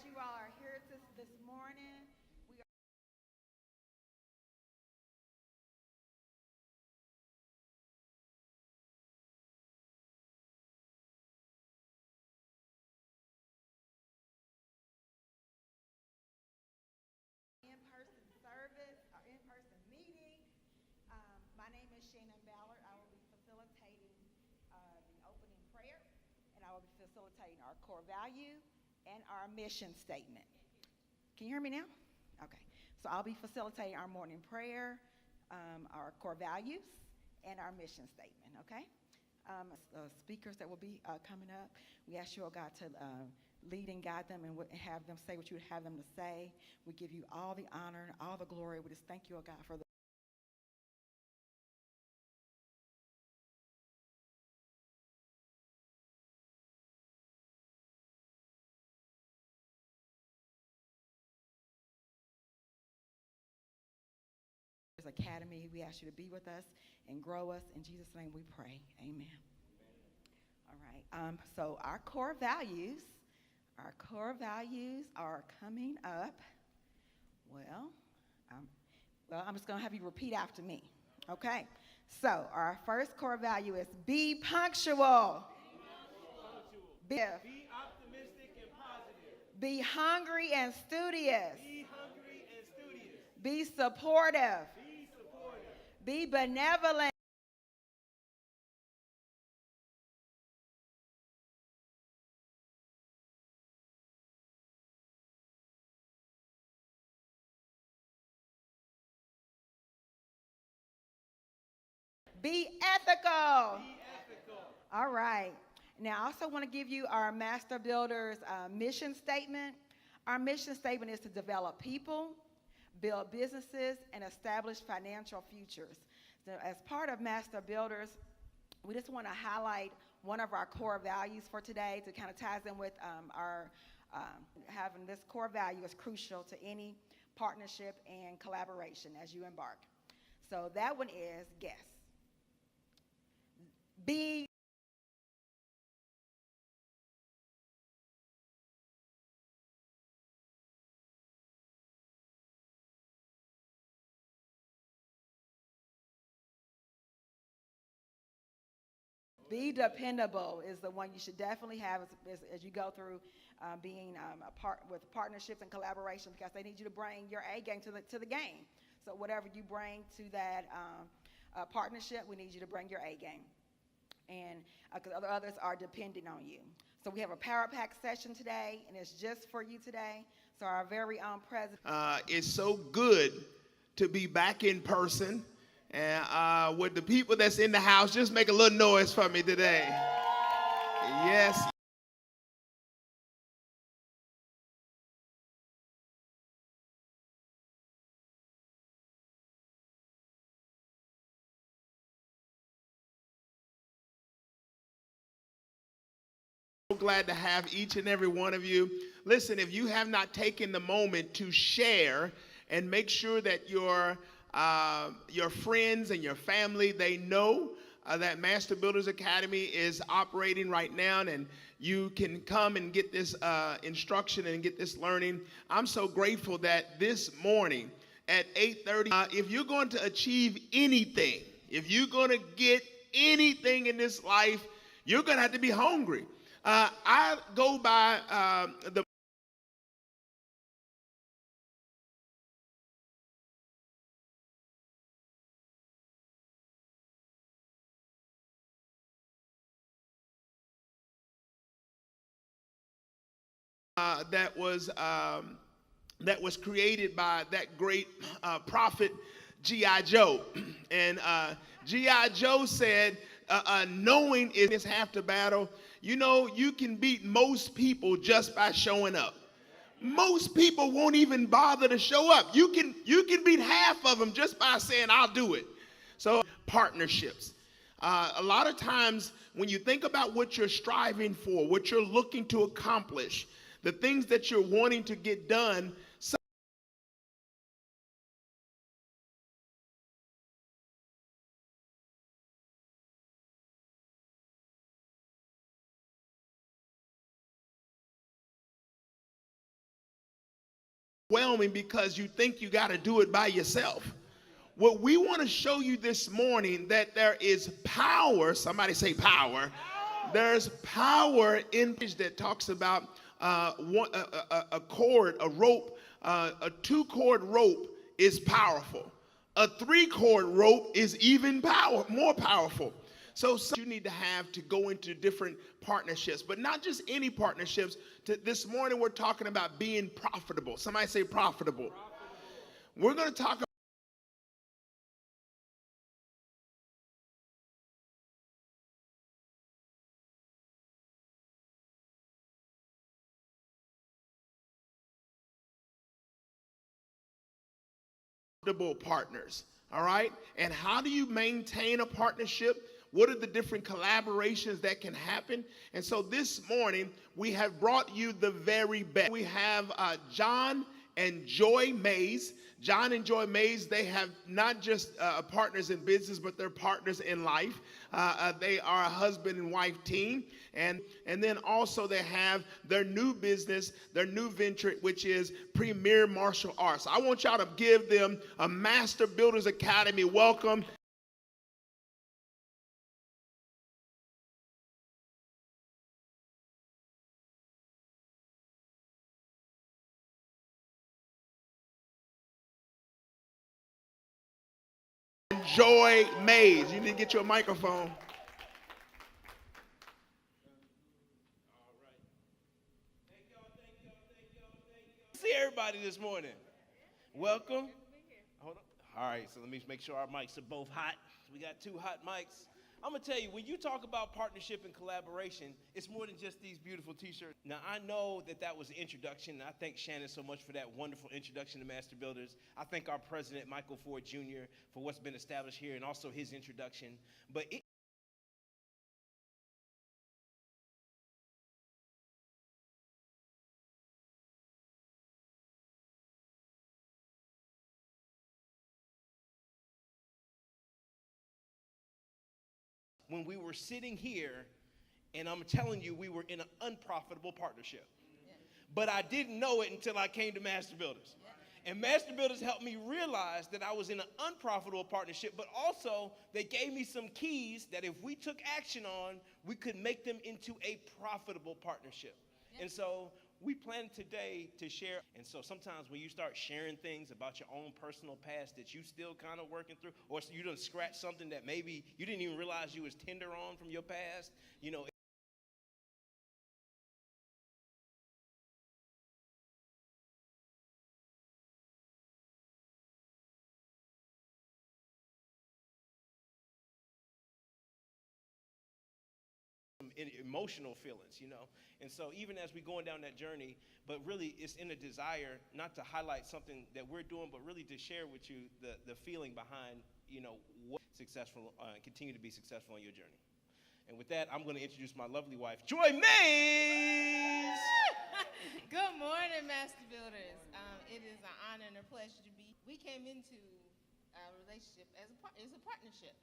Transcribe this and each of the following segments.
you all are here this morning. We are in-person service, our in-person meeting. My name is Shannon Ballard. I will be facilitating the opening prayer, and I will be facilitating our core value and our mission statement. Can you hear me now? Okay. So I'll be facilitating our morning prayer, our core values, and our mission statement, okay? Speakers that will be coming up, we ask you, oh God, to lead and guide them and have them say what you would have them to say. We give you all the honor and all the glory. We just thank you, oh God, for the Academy. We ask you to be with us and grow us. In Jesus' name we pray. Amen. All right. So our core values are coming up. Well, I'm just going to have you repeat after me. Okay. So our first core value is be punctual. Be optimistic and positive. Be hungry and studious. Be hungry and studious. Be supportive. Be supportive. Be benevolent. Be ethical. Be ethical. All right. Now, I also want to give you our Master Builders mission statement. Our mission statement is to develop people, build businesses, and establish financial futures. So as part of Master Builders, we just want to highlight one of our core values for today to kind of ties in with our having this core value is crucial to any partnership and collaboration as you embark. So that one is, guess. Be Be dependable is the one you should definitely have as you go through being a part with partnerships and collaboration, because they need you to bring your A game to the game. So whatever you bring to that partnership, we need you to bring your A game. And others are depending on you. So we have a Power Pack session today, and it's just for you today. So our very own president. It's so good to be back in person. And with the people that's in the house, just make a little noise for me today. Yes. So glad to have each and every one of you. Listen, if you have not taken the moment to share and make sure that your friends and your family, they know that Master Builders Academy is operating right now, and you can come and get this instruction and get this learning. I'm so grateful that this morning at 8:30, if you're going to achieve anything, if you're going to get anything in this life, you're going to have to be hungry. I go by the that was created by that great prophet G.I. Joe. And G.I. Joe said, knowing is half the battle. You know, you can beat most people just by showing up. Most people won't even bother to show up. You can beat half of them just by saying, I'll do it. So partnerships. A lot of times when you think about what you're striving for, what you're looking to accomplish, the things that you're wanting to get done, overwhelming because you think you got to do it by yourself. What we want to show you this morning, that there is power. Somebody say power. There's power in that talks about a cord, a rope. A 2-cord rope is powerful. A 3-cord rope is even more powerful. So you need to have to go into different partnerships, but not just any partnerships. This morning we're talking about being profitable. Somebody say profitable. We're going to talk about partners. All right. And how do you maintain a partnership? What are the different collaborations that can happen? And so this morning, we have brought you the very best. We have John and Joy Mays. John and Joy Mays, they have not just partners in business, but they're partners in life. They are a husband and wife team. And then also they have their new business, their new venture, which is Premier Martial Arts. I want y'all to give them a Master Builders Academy welcome. Joy Mays. You need to get you a microphone. See everybody this morning. Welcome. Hold on. All right, so let me make sure our mics are both hot. We got 2 hot mics. I'm going to tell you, when you talk about partnership and collaboration, it's more than just these beautiful t-shirts. Now, I know that was an introduction, and I thank Shannon so much for that wonderful introduction to Master Builders. I thank our president, Michael Ford Jr., for what's been established here and also his introduction. But when we were sitting here, and I'm telling you, we were in an unprofitable partnership. Yeah. But I didn't know it until I came to Master Builders. Yeah. And Master Builders helped me realize that I was in an unprofitable partnership, but also they gave me some keys that if we took action on, we could make them into a profitable partnership. Yeah. And so we plan today to share. And so sometimes when you start sharing things about your own personal past that you still kind of working through, or you done scratch something that maybe you didn't even realize you was tender on from your past, you know, emotional feelings, you know. And so even as we're going down that journey, but really it's in a desire not to highlight something that we're doing, but really to share with you the feeling behind, you know, what successful, continue to be successful on your journey. And with that, I'm going to introduce my lovely wife, Joy Mays. Good morning, Master Builders. It is an honor and a pleasure to be. We came into our relationship as a partnership.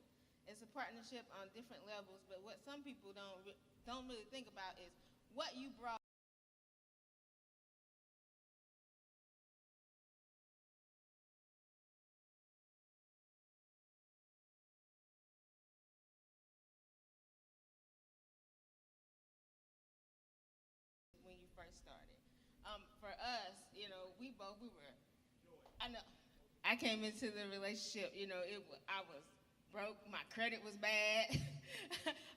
It's a partnership on different levels, but what some people don't really think about is what you brought. When you first started. For us, you know, we were, I know, I came into the relationship, you know, I was broke, my credit was bad,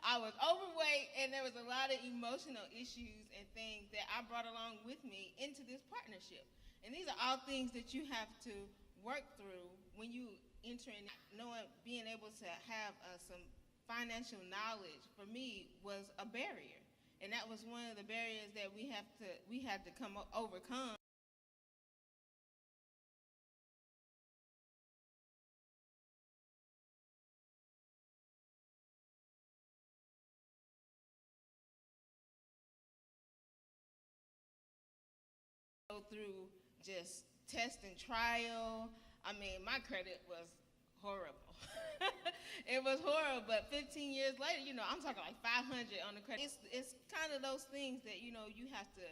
I was overweight, and there was a lot of emotional issues and things that I brought along with me into this partnership. And these are all things that you have to work through when you enter in. Knowing, being able to have some financial knowledge, for me, was a barrier. And that was one of the barriers that we had to overcome. Go through just test and trial. I mean, my credit was horrible. It was horrible, but 15 years later, you know, I'm talking like 500 on the credit. It's kind of those things that, you know, you have to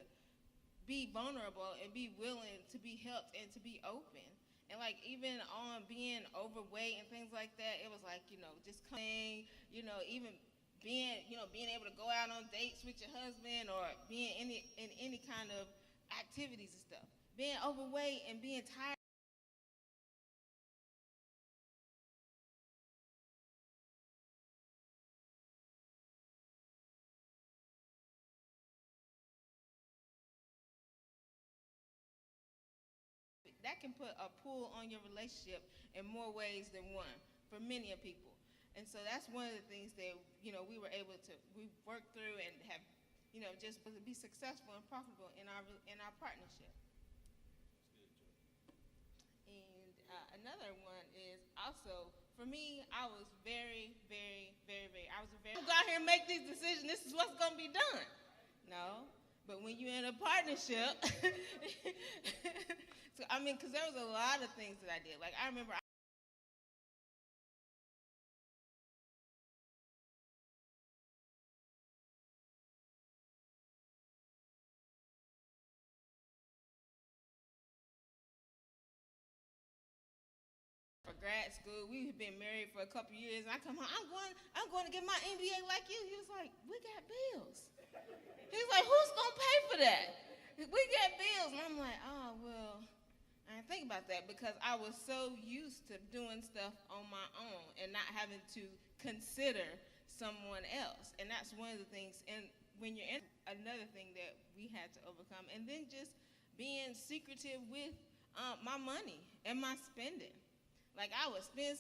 be vulnerable and be willing to be helped and to be open. And like even on being overweight and things like that, it was like, just coming, even being able to go out on dates with your husband or being in any kind of activities and stuff. Being overweight and being tired. That can put a pull on your relationship in more ways than one for many of people. And so that's one of the things that, we were able to, we worked through and have, just be successful and profitable in our partnership. And another one is also, for me, I was very, very, very, very, go out here and make these decisions, this is what's going to be done. No, but when you're in a partnership, because there was a lot of things that I did. Like, I remember for grad school, we had been married for a couple years, and I come home, I'm going to get my MBA like you. He was like, we got bills. He was like, who's going to pay for that? We got bills. And I'm like, oh, well, I didn't think about that because I was so used to doing stuff on my own and not having to consider someone else. And that's one of the things, and when you're in, another thing that we had to overcome. And then just being secretive with my money and my spending. Like, I would spend.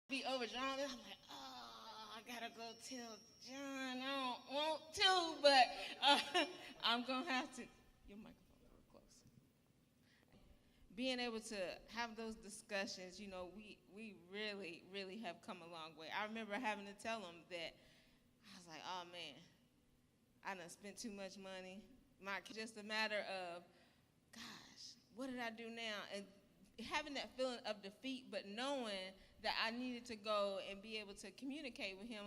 Be overdrawn, and I'm like, oh, I gotta go tell John. I don't want to, but I'm gonna have to. Your microphone real close. Being able to have those discussions, we really, really have come a long way. I remember having to tell him that I was like, oh man, I done spent too much money. Just a matter of, gosh, what did I do now? And having that feeling of defeat, but knowing that I needed to go and be able to communicate with him.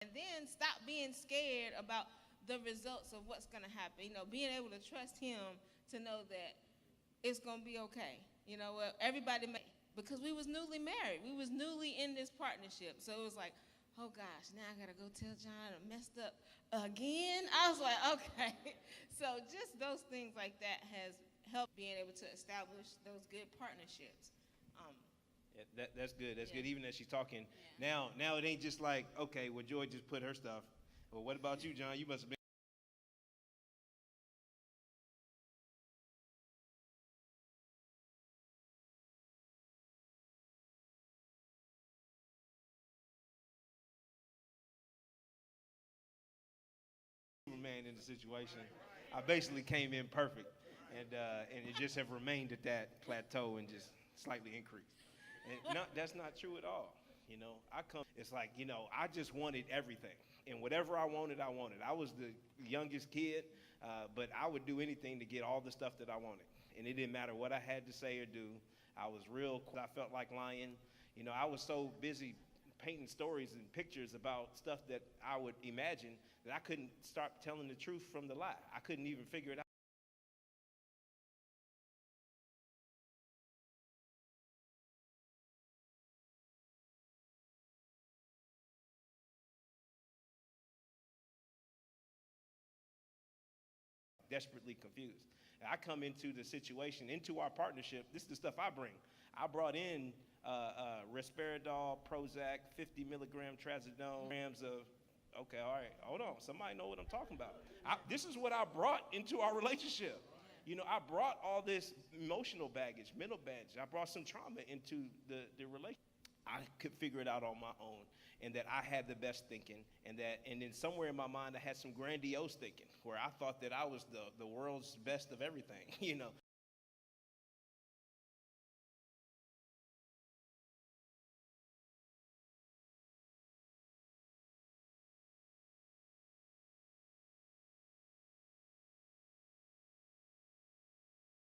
And then stop being scared about the results of what's going to happen. Being able to trust him to know that it's going to be okay. Everybody because we was newly married. We was newly in this partnership. So it was like, oh gosh, now I gotta go tell John I messed up again. I was like, okay. So just those things like that has helped being able to establish those good partnerships. Yeah, that's good. That's good. Even as she's talking, now it ain't just like, okay, well, Joy just put her stuff. Well, what about you, John? You must have been. Man in the situation. I basically came in perfect, and it just have remained at that plateau and just slightly increased. And that's not true at all. It's like, I just wanted everything, and whatever I wanted, I wanted. I was the youngest kid, but I would do anything to get all the stuff that I wanted, and it didn't matter what I had to say or do. I was real. I felt like lying. I was so busy painting stories and pictures about stuff that I would imagine that I couldn't start telling the truth from the lie. I couldn't even figure it out. Desperately confused. And I come into the situation, into our partnership. This is the stuff I bring. I brought in risperidol, Prozac, 50 milligram trazodone, grams of. Okay, all right, hold on. Somebody know what I'm talking about. This is what I brought into our relationship. I brought all this emotional baggage, mental baggage. I brought some trauma into the relationship. I could figure it out on my own, and that I had the best thinking, and then somewhere in my mind I had some grandiose thinking where I thought that I was the world's best of everything, you know.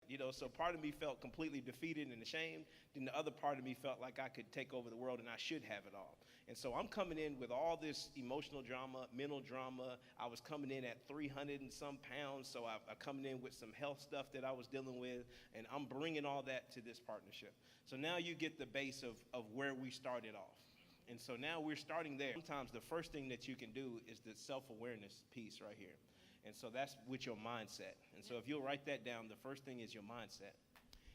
You know, so part of me felt completely defeated and ashamed. Then the other part of me felt like I could take over the world and I should have it all. And so I'm coming in with all this emotional drama, mental drama. I was coming in at 300 and some pounds, so I'm coming in with some health stuff that I was dealing with, and I'm bringing all that to this partnership. So now you get the base of where we started off. And so now we're starting there. Sometimes the first thing that you can do is the self-awareness piece right here. And so that's with your mindset. And so if you'll write that down, the first thing is your mindset.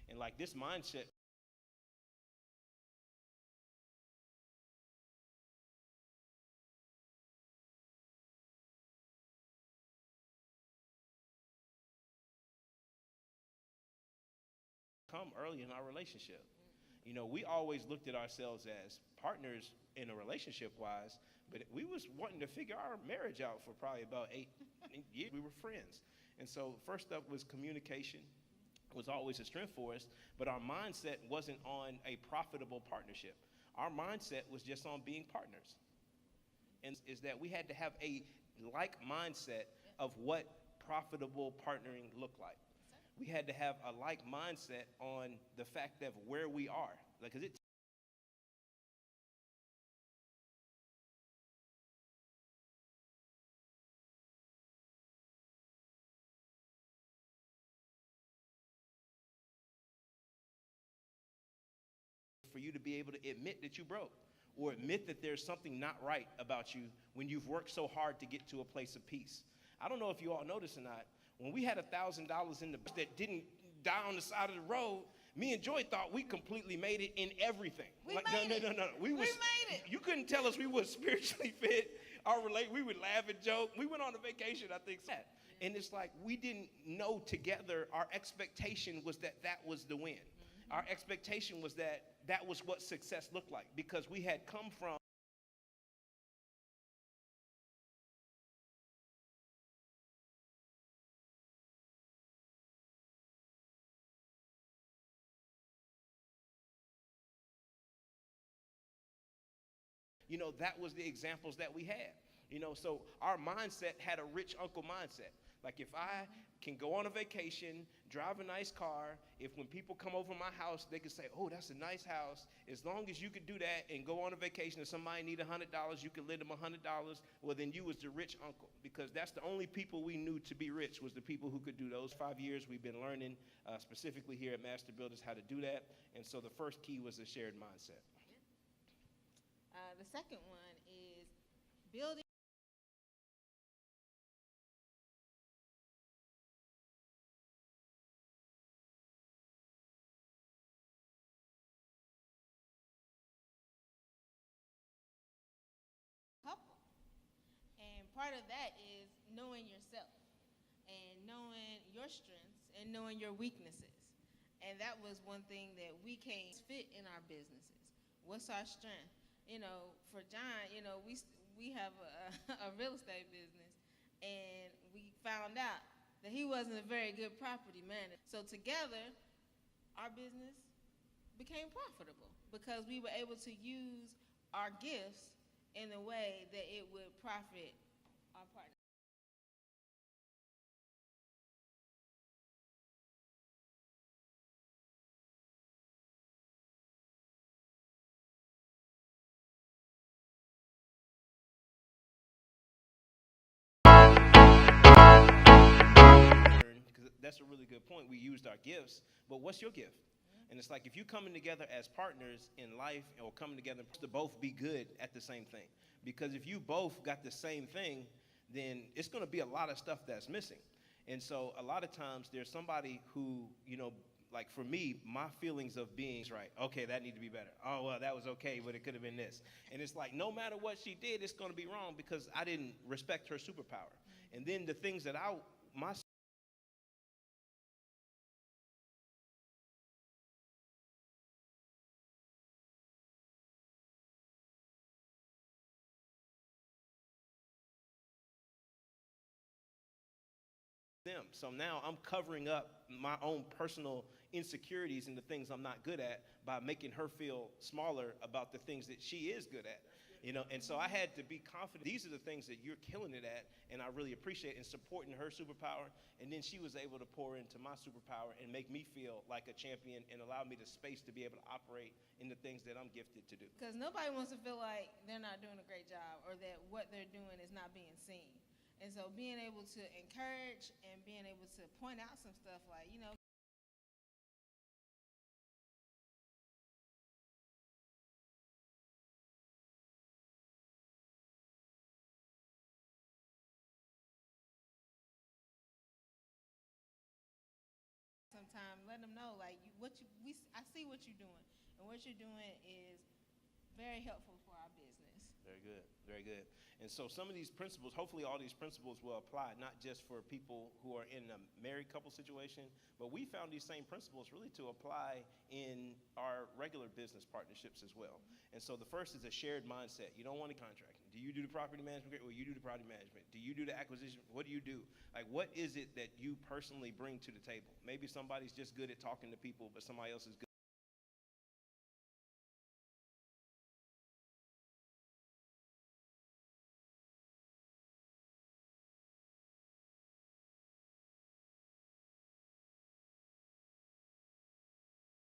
And like this mindset come early in our relationship. You know, we always looked at ourselves as partners in a relationship wise, but we was wanting to figure our marriage out for probably about 8 years. We were friends. And so first up was communication was always a strength for us, but our mindset wasn't on a profitable partnership. Our mindset was just on being partners. And is that we had to have a like mindset of what profitable partnering looked like. We had to have a like mindset on the fact of where we are. Because it for you to be able to admit that you broke or admit that there's something not right about you when you've worked so hard to get to a place of peace. I don't know if you all noticed or not, when we had $1,000 in the that didn't die on the side of the road, me and Joy thought we completely made it in everything. We like, made no. We made it. You couldn't tell us we were spiritually fit. We would laugh and joke. We went on a vacation, I think. And it's like we didn't know together. Our expectation was that was the win. Our expectation was that was what success looked like because we had come from that was the examples that we had. So our mindset had a rich uncle mindset. Like if I can go on a vacation, drive a nice car, if when people come over my house, they can say, oh, that's a nice house. As long as you could do that and go on a vacation and somebody need $100, you could lend them $100. Well, then you was the rich uncle because that's the only people we knew to be rich was the people who could do those. 5 years we've been learning specifically here at Master Builders how to do that. And so the first key was a shared mindset. The second one is building. Couple. And part of that is knowing yourself and knowing your strengths and knowing your weaknesses. And that was one thing that we can't fit in our businesses. What's our strength? For John, we have a real estate business, and we found out that he wasn't a very good property manager. So together, our business became profitable because we were able to use our gifts in a way that it would profit our partner. Because that's a really good point. We used our gifts, but what's your gift? And it's like if you're coming together as partners in life or coming together to both be good at the same thing. Because if you both got the same thing, then it's going to be a lot of stuff that's missing. And so a lot of times there's somebody who, like for me, my feelings of being right. Okay, that need to be better. Oh, well, that was okay, but it could have been this. And it's like no matter what she did, it's going to be wrong because I didn't respect her superpower. And then the things that my them. So now I'm covering up my own personal insecurities and the things I'm not good at by making her feel smaller about the things that she is good at. And so I had to be confident. These are the things that you're killing it at, and I really appreciate and supporting her superpower. And then she was able to pour into my superpower and make me feel like a champion and allow me the space to be able to operate in the things that I'm gifted to do. Because nobody wants to feel like they're not doing a great job or that what they're doing is not being seen. And so being able to encourage and being able to point out some stuff like, sometimes let them know like I see what you're doing, and what you're doing is very helpful for our business. Very good, very good. And so some of these principles, hopefully all these principles will apply not just for people who are in a married couple situation, but we found these same principles really to apply in our regular business partnerships as well. And so the first is a shared mindset. You don't want a contract. Do you do the property management? Well, you do the property management. Do you do the acquisition? What do you do? Like, what is it that you personally bring to the table? Maybe somebody's just good at talking to people, but somebody else is good.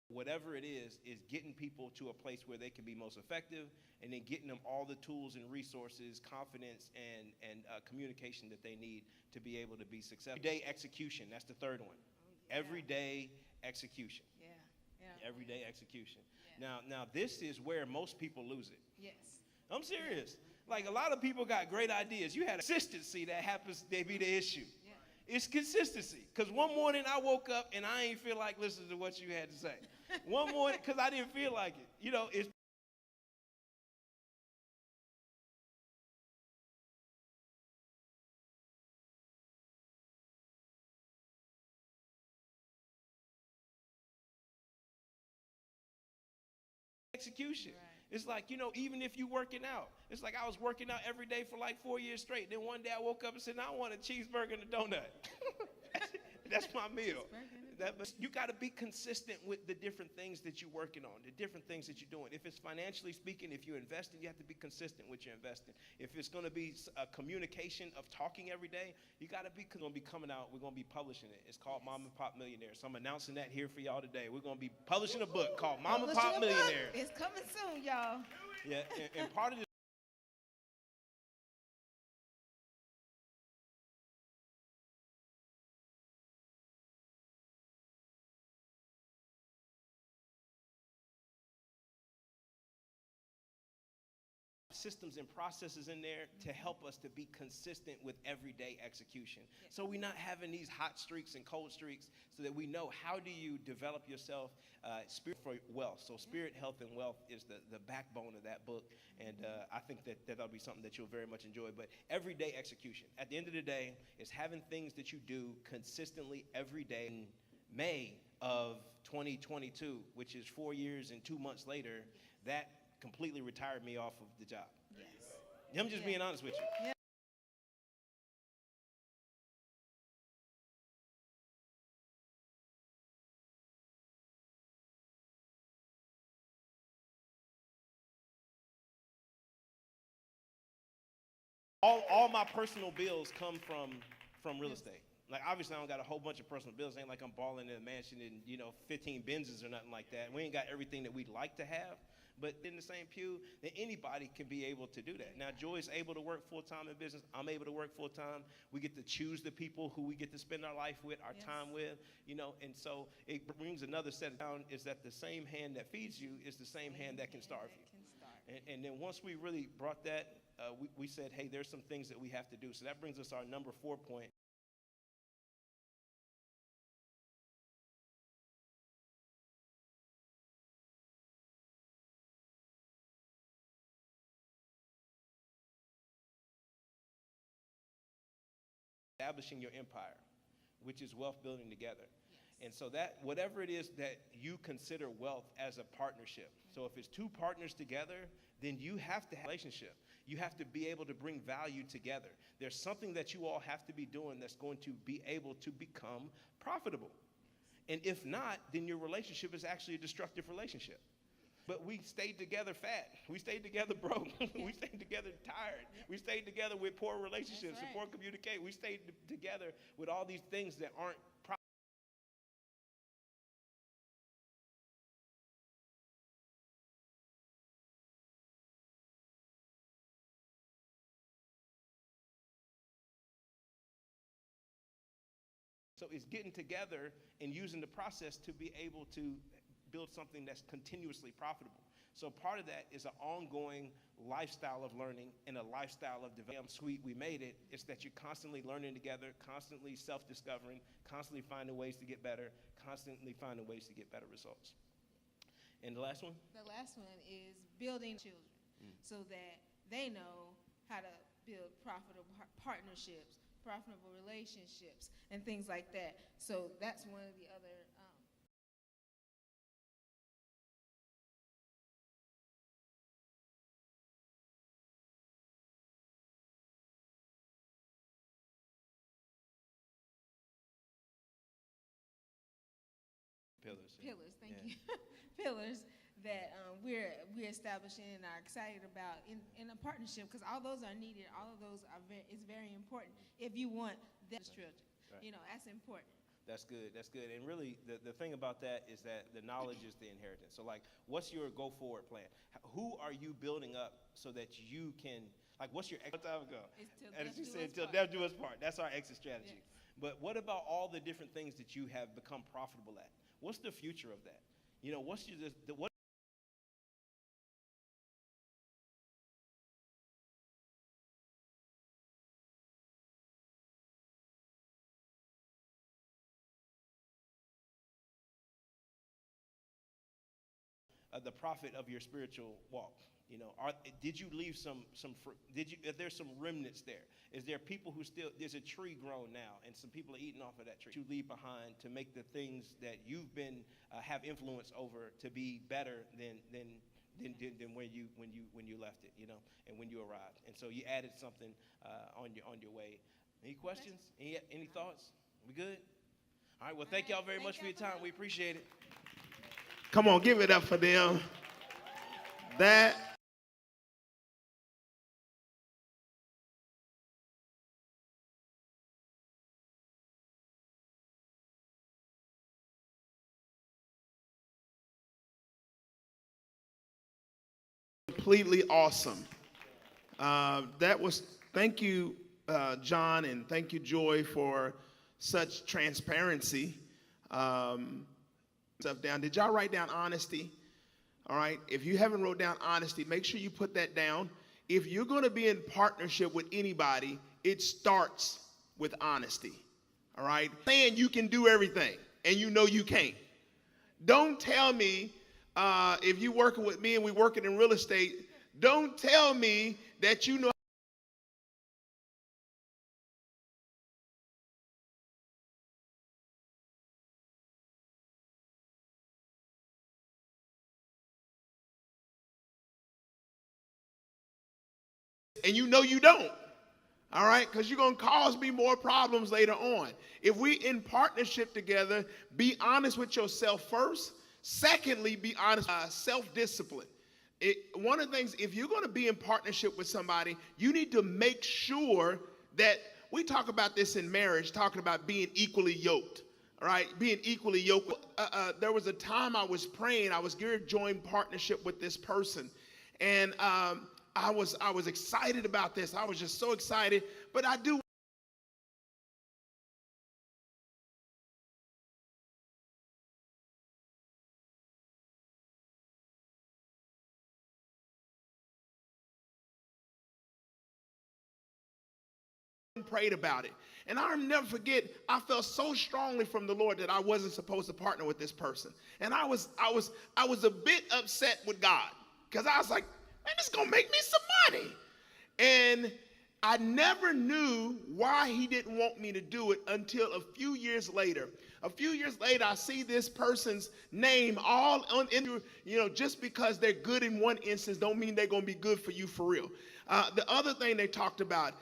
Whatever it is getting people to a place where they can be most effective, and then getting them all the tools and resources, confidence, and communication that they need to be able to be successful. Everyday execution, that's the third one. Yeah. Everyday execution. Yeah. Everyday execution. Yeah. Now this is where most people lose it. Yes. I'm serious. Like, a lot of people got great ideas. You had consistency that happens to be the issue. Yeah. It's consistency. Because one morning I woke up and I ain't feel like listening to what you had to say. One morning, because I didn't feel like it. It's execution. Right. It's like, even if you working out, it's like I was working out every day for like 4 years straight. Then one day I woke up and said, I want a cheeseburger and a donut. That's my meal. You got to be consistent with the different things that you're working on, the different things that you're doing. If it's financially speaking, if you're investing, you have to be consistent with your investing. If it's going to be a communication of talking every day, you got to be going to be coming out. We're going to be publishing it. It's called Mom and Pop Millionaires. So I'm announcing that here for y'all today. We're going to be publishing a book called Mom and Pop Millionaires. It's coming soon, y'all. Yeah, and part of this systems and processes in there to help us to be consistent with everyday execution. So we're not having these hot streaks and cold streaks, so that we know how do you develop yourself spirit for wealth. So spirit, health, and wealth is the backbone of that book. And I think that'll be something that you'll very much enjoy. But everyday execution. At the end of the day, is having things that you do consistently every day. In May of 2022, which is 4 years and 2 months later, that completely retired me off of the job. Yes. I'm just being honest with you. Yeah. All my personal bills come from real estate. Like, obviously, I don't got a whole bunch of personal bills. It ain't like I'm balling in a mansion and 15 Benzes or nothing like that. We ain't got everything that we'd like to have. But in the same pew, that anybody can be able to do that. Now, Joy's able to work full-time in business. I'm able to work full-time. We get to choose the people who we get to spend our life with, our time with, and so it brings another set of down, is that the same hand that feeds you is the same hand that can starve you. And then once we really brought that, we said, hey, there's some things that we have to do. So that brings us our number 4 point. Establishing your empire, which is wealth building together. And so that whatever it is that you consider wealth as a partnership. So if it's two partners together, then you have to have a relationship. You have to be able to bring value together. There's something that you all have to be doing that's going to be able to become profitable. And if not, then your relationship is actually a destructive relationship. But we stayed together fat. We stayed together broke. We stayed together tired. We stayed together with poor relationships and poor communication. We stayed together with all these things that aren't profitable. So it's getting together and using the process to be able to build something that's continuously profitable. So part of that is an ongoing lifestyle of learning and a lifestyle of development. Sweet, we made it. It's that you're constantly learning together, constantly self-discovering, constantly finding ways to get better, constantly finding ways to get better results. And the last one? The last one is building children so that they know how to build profitable partnerships, profitable relationships, and things like that. So that's one of the other pillars, thank you, pillars that we're establishing and are excited about in a partnership, because all those are needed. All of those are is very important if you want that children. Right. You know, that's important. That's good. That's good. And really, the thing about that is that the knowledge is the inheritance. So, like, what's your go forward plan? Who are you building up so that you can, like, what's your exit? Time ago? As you said, till death do us part. That's our exit strategy. Yes. But what about all the different things that you have become profitable at? What's the future of that? You know, what's what? The profit of your spiritual walk. You know, did you leave some if there's some remnants there? Is there people who still, there's a tree grown now and some people are eating off of that tree? You leave behind to make the things that you've been, have influence over to be better than when you left it, you know, and when you arrived. And so you added something on your way. Any questions? Any thoughts? We good? All right, well, thank y'all very much for your time. We appreciate it. Come on, give it up for them. That completely awesome. Thank you, John, and thank you, Joy, for such transparency. Stuff down. Did y'all write down honesty? All right. If you haven't wrote down honesty, make sure you put that down. If you're going to be in partnership with anybody, it starts with honesty. All right. Saying you can do everything and you know you can't. Don't tell me if you're working with me and we're working in real estate, don't tell me that you know. And you know you don't, all right? Because you're going to cause me more problems later on. If we in partnership together, be honest with yourself first. Secondly, be honest, self-discipline. One of the things, if you're going to be in partnership with somebody, you need to make sure that, we talk about this in marriage, talking about being equally yoked, all right? Being equally yoked. There was a time I was praying, I was geared to join partnership with this person, and I was excited about this. I was just so excited, but I do prayed about it. And I'll never forget, I felt so strongly from the Lord that I wasn't supposed to partner with this person. And I was a bit upset with God, because I was like, man, this is going to make me some money. And I never knew why he didn't want me to do it until a few years later. A few years later, I see this person's name all on, you know, just because they're good in one instance don't mean they're going to be good for you for real. The other thing they talked about,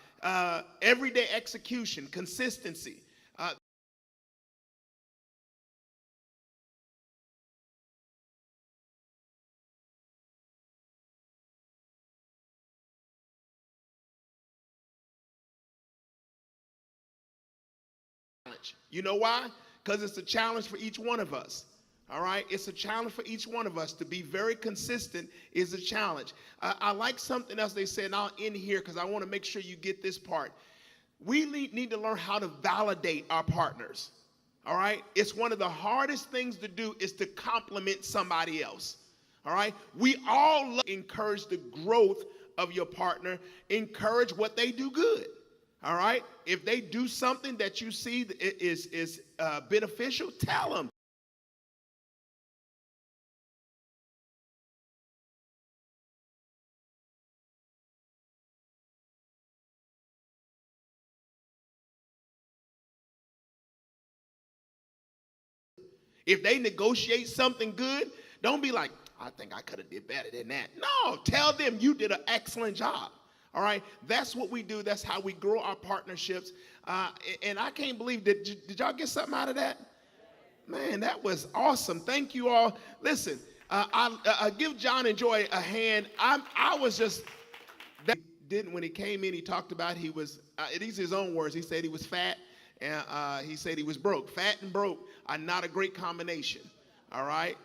everyday execution, consistency. You know why? Because it's a challenge for each one of us. All right, it's a challenge for each one of us to be very consistent. Is a challenge. I like something else they said, and I'll end here because I want to make sure you get this part. We need to learn how to validate our partners. All right, it's one of the hardest things to do is to compliment somebody else. All right, we all encourage the growth of your partner. Encourage what they do good. All right, if they do something that you see is beneficial, tell them. If they negotiate something good, don't be like, I think I could have did better than that. No, tell them you did an excellent job. All right, that's what we do. That's how we grow our partnerships. And I can't believe, did y'all get something out of that? Man, that was awesome. Thank you all. Listen, I give John and Joy a hand. I was just, didn't when he came in, he talked about he was, these are his own words. He said he was fat. And he said he was broke. Fat and broke are not a great combination. All right.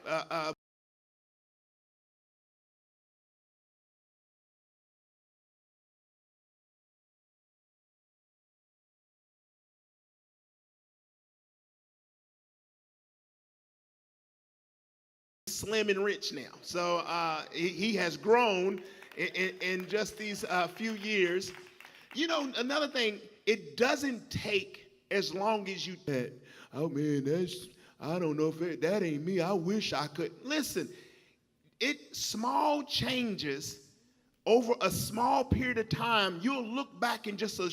Slim and rich now. So he has grown in just these few years. You know, another thing, it doesn't take as long as you said, oh man, I don't know if that ain't me. I wish I could. Listen, small changes over a small period of time, you'll look back in just a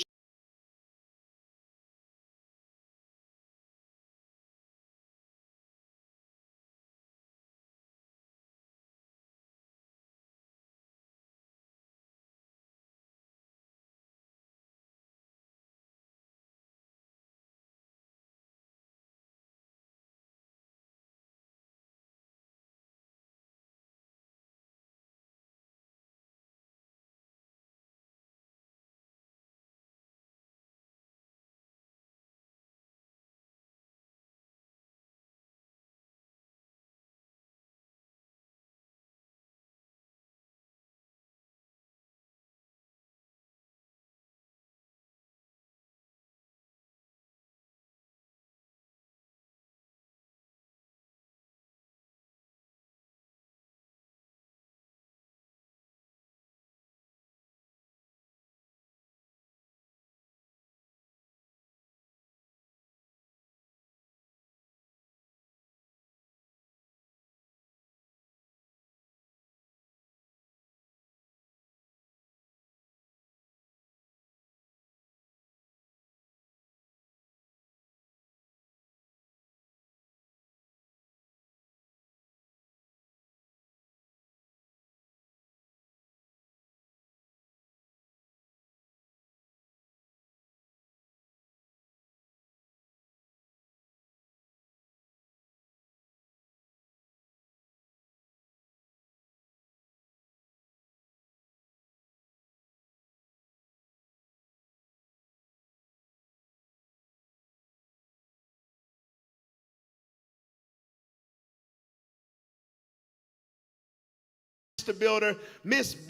builder, Miss